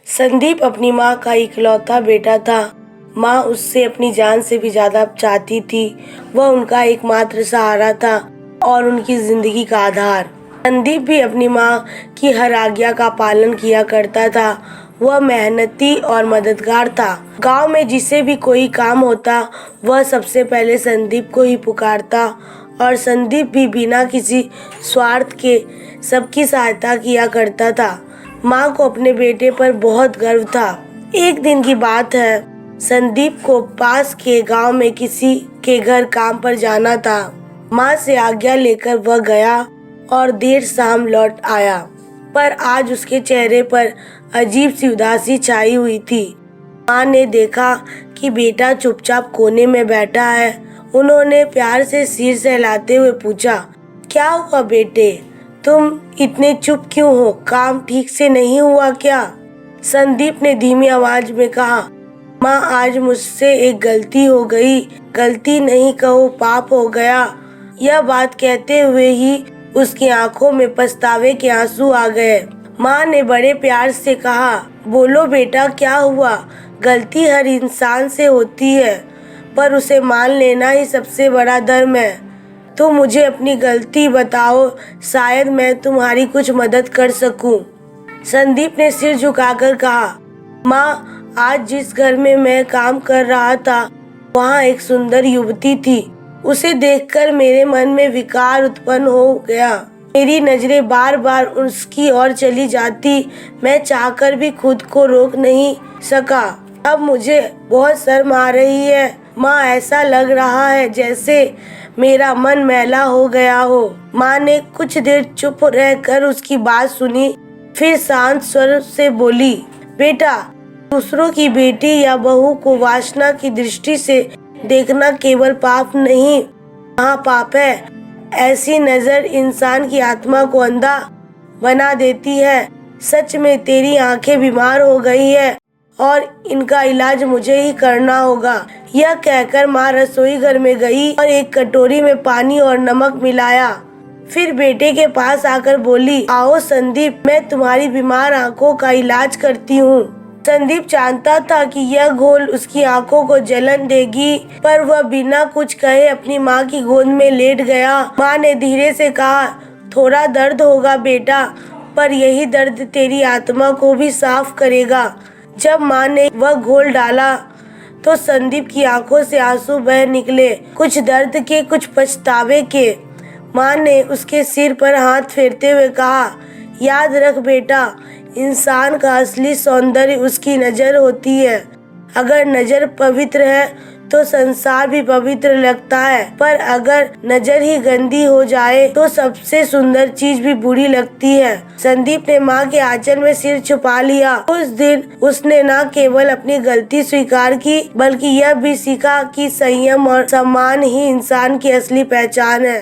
संदीप अपनी माँ का इकलौता बेटा था। माँ उससे अपनी जान से भी ज्यादा चाहती थी। वह उनका एकमात्र सहारा था और उनकी जिंदगी का आधार। संदीप भी अपनी माँ की हर आज्ञा का पालन किया करता था। वह मेहनती और मददगार था। गांव में जिसे भी कोई काम होता वह सबसे पहले संदीप को ही पुकारता और संदीप भी बिना किसी स्वार्थ के सबकी सहायता किया करता था। माँ को अपने बेटे पर बहुत गर्व था। एक दिन की बात है, संदीप को पास के गांव में किसी के घर काम पर जाना था। माँ से आज्ञा लेकर वह गया और देर शाम लौट आया, पर आज उसके चेहरे पर अजीब सी उदासी छाई हुई थी। माँ ने देखा कि बेटा चुपचाप कोने में बैठा है। उन्होंने प्यार से सिर सहलाते हुए पूछा, क्या हुआ बेटे, तुम इतने चुप क्यों हो? काम ठीक से नहीं हुआ क्या? संदीप ने धीमी आवाज में कहा, माँ आज मुझसे एक गलती हो गई। गलती नहीं कहो, पाप हो गया। यह बात कहते हुए ही उसकी आंखों में पछतावे के आंसू आ गए। माँ ने बड़े प्यार से कहा, बोलो बेटा क्या हुआ? गलती हर इंसान से होती है, पर उसे मान लेना ही सबसे बड़ा धर्म है। तो मुझे अपनी गलती बताओ, शायद मैं तुम्हारी कुछ मदद कर सकूं। संदीप ने सिर झुकाकर कहा, माँ आज जिस घर में मैं काम कर रहा था वहाँ एक सुंदर युवती थी। उसे देखकर मेरे मन में विकार उत्पन्न हो गया। मेरी नजरें बार बार उसकी ओर चली जाती। मैं चाहकर भी खुद को रोक नहीं सका। अब मुझे बहुत शर्म आ रही है। माँ ऐसा लग रहा है जैसे मेरा मन मैला हो गया हो। माँ ने कुछ देर चुप रहकर उसकी बात सुनी, फिर शांत स्वर से बोली, बेटा दूसरों की बेटी या बहू को वासना की दृष्टि से देखना केवल पाप नहीं, महापाप है। ऐसी नजर इंसान की आत्मा को अंधा बना देती है। सच में तेरी आंखें बीमार हो गई है और इनका इलाज मुझे ही करना होगा। यह कहकर माँ रसोई घर में गई और एक कटोरी में पानी और नमक मिलाया। फिर बेटे के पास आकर बोली, आओ संदीप, मैं तुम्हारी बीमार आंखों का इलाज करती हूँ। संदीप जानता था कि यह घोल उसकी आंखों को जलन देगी, पर वह बिना कुछ कहे अपनी माँ की गोद में लेट गया। माँ ने धीरे से कहा, थोड़ा दर्द होगा बेटा, पर यही दर्द तेरी आत्मा को भी साफ करेगा। जब माँ ने वह घोल डाला तो संदीप की आंखों से आंसू बह निकले, कुछ दर्द के, कुछ पछतावे के। माँ ने उसके सिर पर हाथ फेरते हुए कहा, याद रख बेटा, इंसान का असली सौंदर्य उसकी नजर होती है। अगर नजर पवित्र है तो संसार भी पवित्र लगता है, पर अगर नजर ही गंदी हो जाए तो सबसे सुंदर चीज भी बुरी लगती है। संदीप ने माँ के आंचल में सिर छुपा लिया। उस दिन उसने न केवल अपनी गलती स्वीकार की, बल्कि यह भी सीखा कि संयम और सम्मान ही इंसान की असली पहचान है।